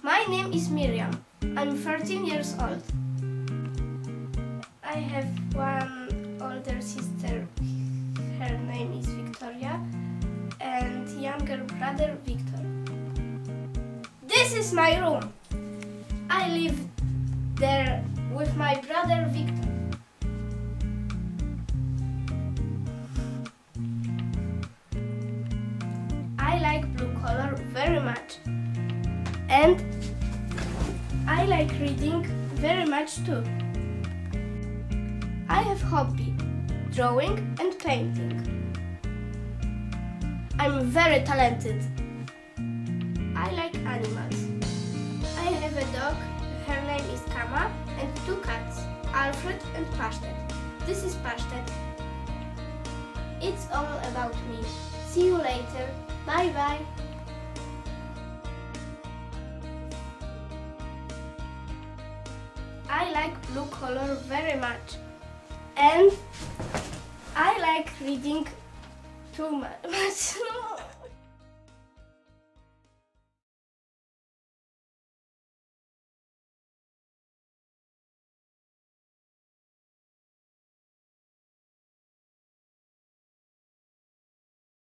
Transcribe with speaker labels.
Speaker 1: My name is Miriam. I'm 13 years old. I have one older sister. Her name is Victoria, and younger brother Victor. This is my room. I live there with my brother Victor. I like blue color very much, and I like reading very much too. I have hobby, drawing and painting. I'm very talented. I like animals. I have a dog, her name is Kama, and two cats, Alfred and Pasztet. This is Pasztet. It's all about me. See you later. Bye bye. I like blue color very much, and I like reading too much.